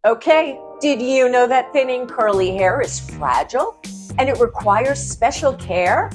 Okay, did you know that thinning curly hair is fragile and it requires special care?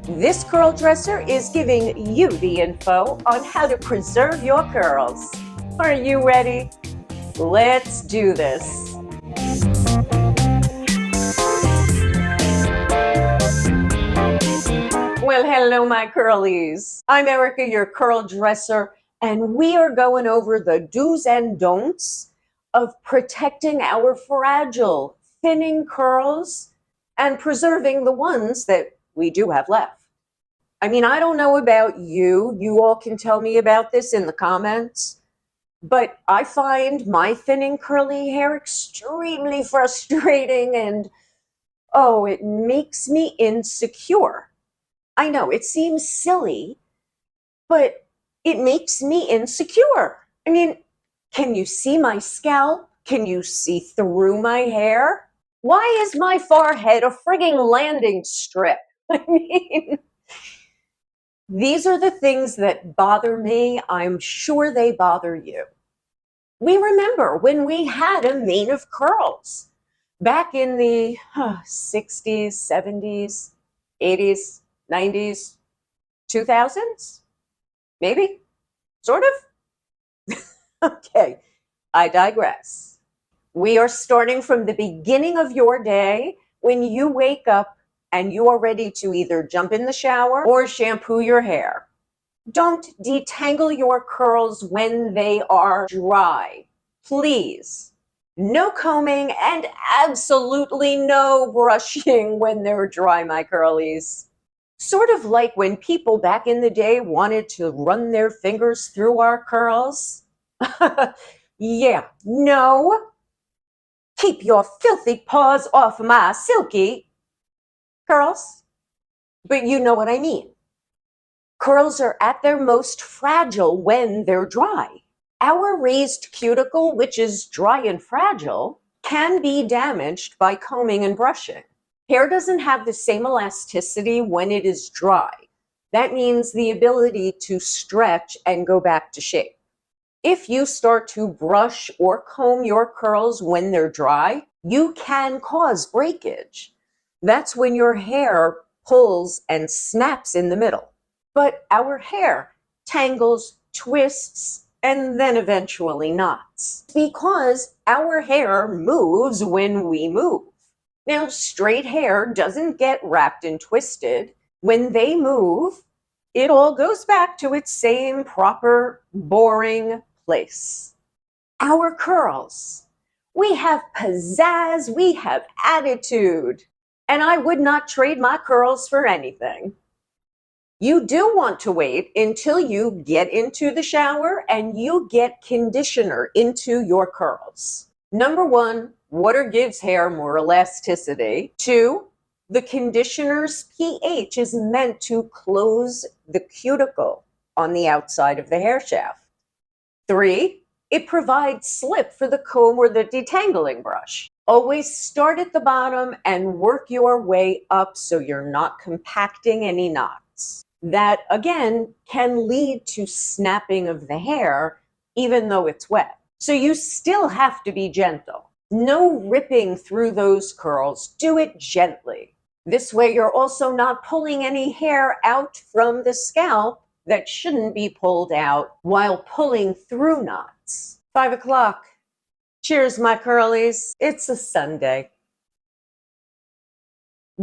This curl dresser is giving you the info on how to preserve your curls. Are you ready? Let's do this. Well, hello, my curlies. I'm Erica, your curl dresser, and we are going over the do's and don'ts of protecting our fragile, thinning curls and preserving the ones that we do have left. I mean, I don't know about you. You all can tell me about this in the comments. But I find my thinning curly hair extremely frustrating and, oh, it makes me insecure. I know it seems silly, but it makes me insecure. I mean, can you see my scalp? Can you see through my hair? Why is my forehead a frigging landing strip? I mean, these are the things that bother me. I'm sure they bother you. We remember when we had a mane of curls back in the 60s, 70s, 80s, 90s, 2000s, maybe, sort of. Okay, I digress. We are starting from the beginning of your day when you wake up and you are ready to either jump in the shower or shampoo your hair. Don't detangle your curls when they are dry, please. No combing and absolutely no brushing when they're dry, my curlies. Sort of like when people back in the day wanted to run their fingers through our curls. Yeah, no. Keep your filthy paws off my silky curls. But you know what I mean. Curls are at their most fragile when they're dry. Our raised cuticle, which is dry and fragile, can be damaged by combing and brushing. Hair doesn't have the same elasticity when it is dry. That means the ability to stretch and go back to shape. If you start to brush or comb your curls when they're dry, you can cause breakage. That's when your hair pulls and snaps in the middle. But our hair tangles, twists, and then eventually knots because our hair moves when we move. Now, straight hair doesn't get wrapped and twisted. When they move, it all goes back to its same proper, boring place. Our curls. We have pizzazz, we have attitude, and I would not trade my curls for anything. You do want to wait until you get into the shower and you get conditioner into your curls. Number one, water gives hair more elasticity. Two, the conditioner's pH is meant to close the cuticle on the outside of the hair shaft. Three, it provides slip for the comb or the detangling brush. Always start at the bottom and work your way up so you're not compacting any knots. That, again, can lead to snapping of the hair even though it's wet. So you still have to be gentle. No ripping through those curls. Do it gently. This way you're also not pulling any hair out from the scalp that shouldn't be pulled out while pulling through knots. 5 o'clock. Cheers, my curlies. It's a Sunday.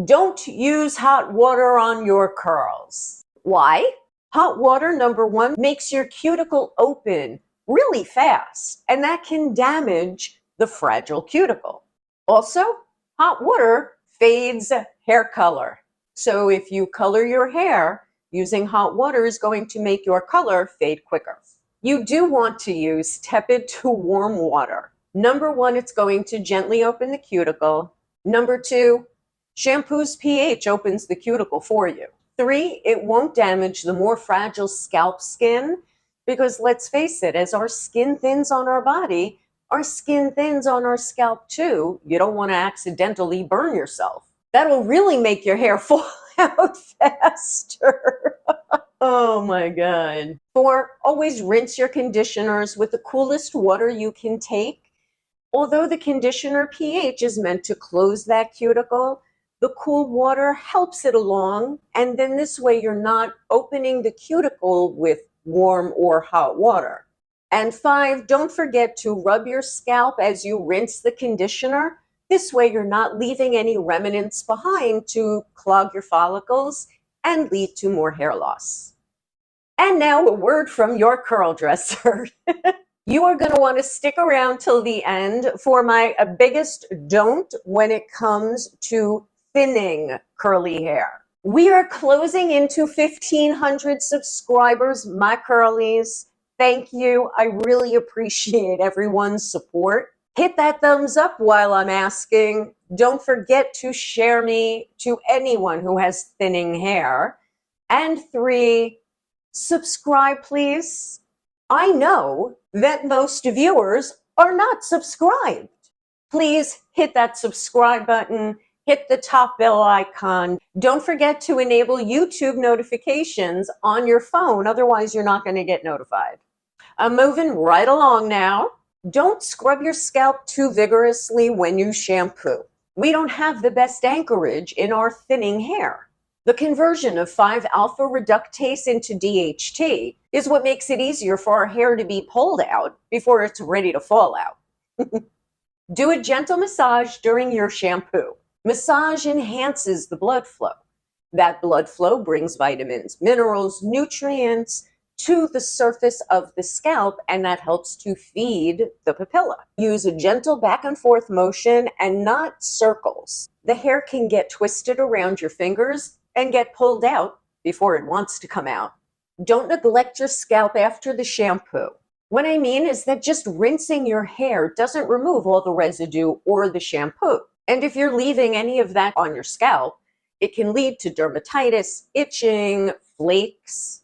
Don't use hot water on your curls. Why? Hot water, number one, makes your cuticle open really fast, and that can damage the fragile cuticle. Also, hot water fades hair color. So if you color your hair, using hot water is going to make your color fade quicker. You do want to use tepid to warm water. Number one, it's going to gently open the cuticle. Number two, shampoo's pH opens the cuticle for you. Three, it won't damage the more fragile scalp skin because let's face it, as our skin thins on our body, our skin thins on our scalp too. You don't want to accidentally burn yourself. That'll really make your hair fall out faster. Oh my God. Four, always rinse your conditioners with the coolest water you can take. Although the conditioner pH is meant to close that cuticle, the cool water helps it along, and then this way you're not opening the cuticle with warm or hot water. And 5, don't forget to rub your scalp as you rinse the conditioner. This way you're not leaving any remnants behind to clog your follicles and lead to more hair loss. And now a word from your curl dresser. You are going to want to stick around till the end for my biggest don't when it comes to thinning curly hair. We are closing into 1,500 subscribers, my curlies. Thank you. I really appreciate everyone's support. Hit that thumbs up while I'm asking. Don't forget to share me to anyone who has thinning hair. And 3, subscribe, please. I know that most viewers are not subscribed. Please hit that subscribe button, hit the top bell icon. Don't forget to enable YouTube notifications on your phone, otherwise you're not going to get notified. I'm moving right along now. Don't scrub your scalp too vigorously when you shampoo. We don't have the best anchorage in our thinning hair. The conversion of 5-alpha reductase into DHT is what makes it easier for our hair to be pulled out before it's ready to fall out. Do a gentle massage during your shampoo. Massage enhances the blood flow. That blood flow brings vitamins, minerals, nutrients to the surface of the scalp, and that helps to feed the papilla. Use a gentle back and forth motion and not circles. The hair can get twisted around your fingers and get pulled out before it wants to come out. Don't neglect your scalp after the shampoo. What I mean is that just rinsing your hair doesn't remove all the residue or the shampoo. And if you're leaving any of that on your scalp, it can lead to dermatitis, itching, flakes.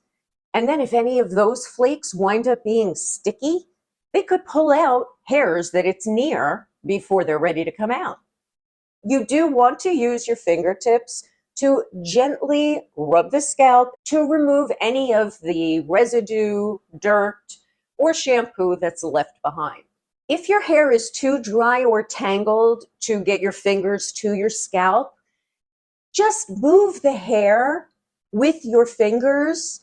And then if any of those flakes wind up being sticky, they could pull out hairs that it's near before they're ready to come out. You do want to use your fingertips to gently rub the scalp to remove any of the residue, dirt, or shampoo that's left behind. If your hair is too dry or tangled to get your fingers to your scalp, just move the hair with your fingers.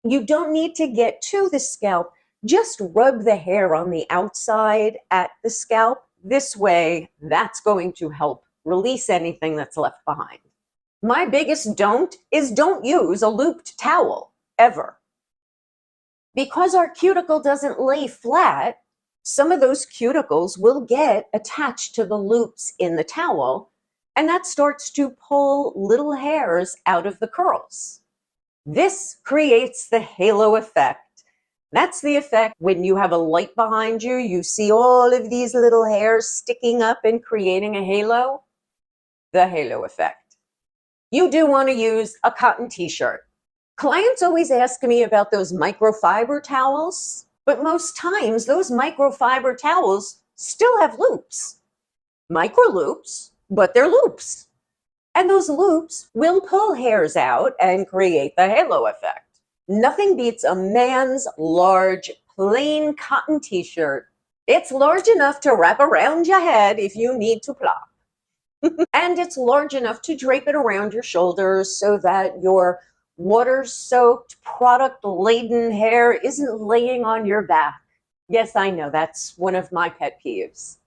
You don't need to get to the scalp. Just rub the hair on the outside at the scalp. This way, that's going to help release anything that's left behind. My biggest don't is don't use a looped towel, ever. Because our cuticle doesn't lay flat, some of those cuticles will get attached to the loops in the towel, and that starts to pull little hairs out of the curls. This creates the halo effect. That's the effect when you have a light behind you, you see all of these little hairs sticking up and creating a halo. The halo effect. You do want to use a cotton t-shirt. Clients always ask me about those microfiber towels, but most times those microfiber towels still have loops. Micro loops, but they're loops. And those loops will pull hairs out and create the halo effect. Nothing beats a man's large, plain cotton t-shirt. It's large enough to wrap around your head if you need to plop. And it's large enough to drape it around your shoulders so that your water-soaked, product-laden hair isn't laying on your back. Yes, I know, that's one of my pet peeves.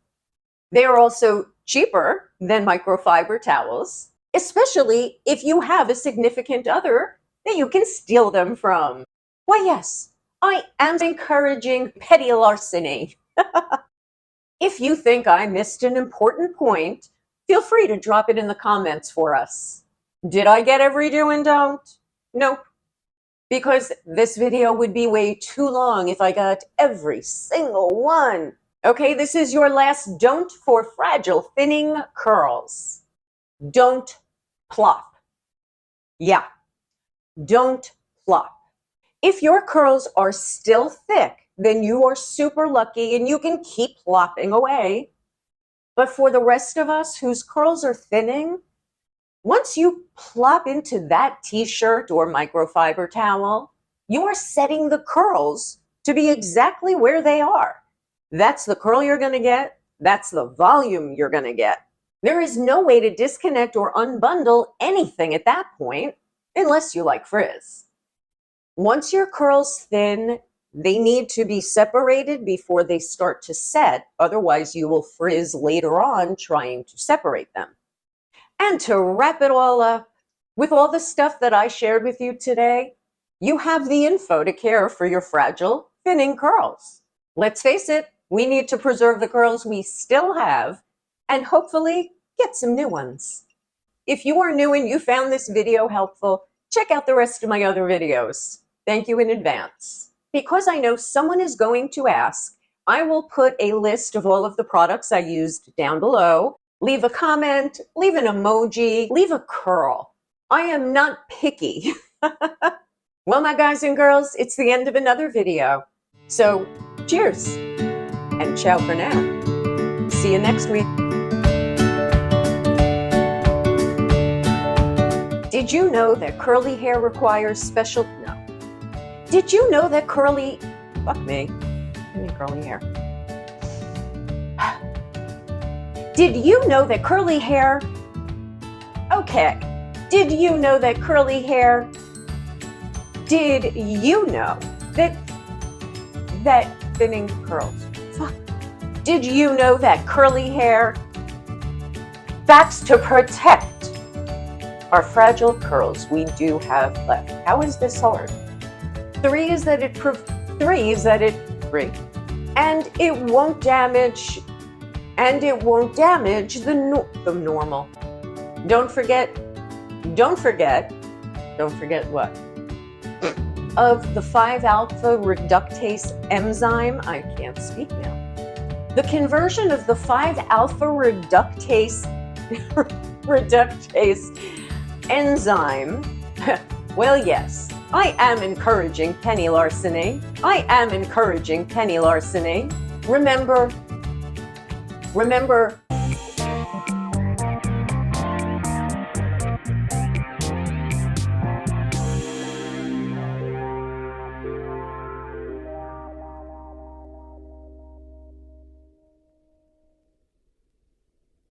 They are also cheaper than microfiber towels, especially if you have a significant other that you can steal them from. Why, yes, I am encouraging petty larceny. If you think I missed an important point, feel free to drop it in the comments for us. Did I get every do and don't? Nope. Because this video would be way too long if I got every single one. Okay, this is your last don't for fragile thinning curls. Don't plop. Yeah, don't plop. If your curls are still thick, then you are super lucky and you can keep plopping away. But for the rest of us whose curls are thinning, once you plop into that t-shirt or microfiber towel, you are setting the curls to be exactly where they are. That's the curl you're going to get. That's the volume you're going to get. There is no way to disconnect or unbundle anything at that point unless you like frizz. Once your curls thin, they need to be separated before they start to set. Otherwise, you will frizz later on trying to separate them. And to wrap it all up, with all the stuff that I shared with you today, you have the info to care for your fragile, thinning curls. Let's face it, we need to preserve the curls we still have and hopefully get some new ones. If you are new and you found this video helpful, check out the rest of my other videos. Thank you in advance. Because I know someone is going to ask, I will put a list of all of the products I used down below. Leave a comment, leave an emoji, leave a curl. I am not picky. Well, my guys and girls, it's the end of another video. So, cheers and ciao for now. See you next week. Did you know that curly hair requires special... No. Did you know that curly... Fuck me. I need curly hair. Did you know that curly hair... Okay. Did you know that curly hair... Did you know that thinning curls... Fuck. Did you know that curly hair... That's to protect our fragile curls we do have left. How is this hard? Three is that it won't damage the normal. Don't forget what? Of the 5-alpha reductase enzyme, I can't speak now. The conversion of the 5-alpha reductase enzyme. Well, yes, I am encouraging penny larceny. Remember,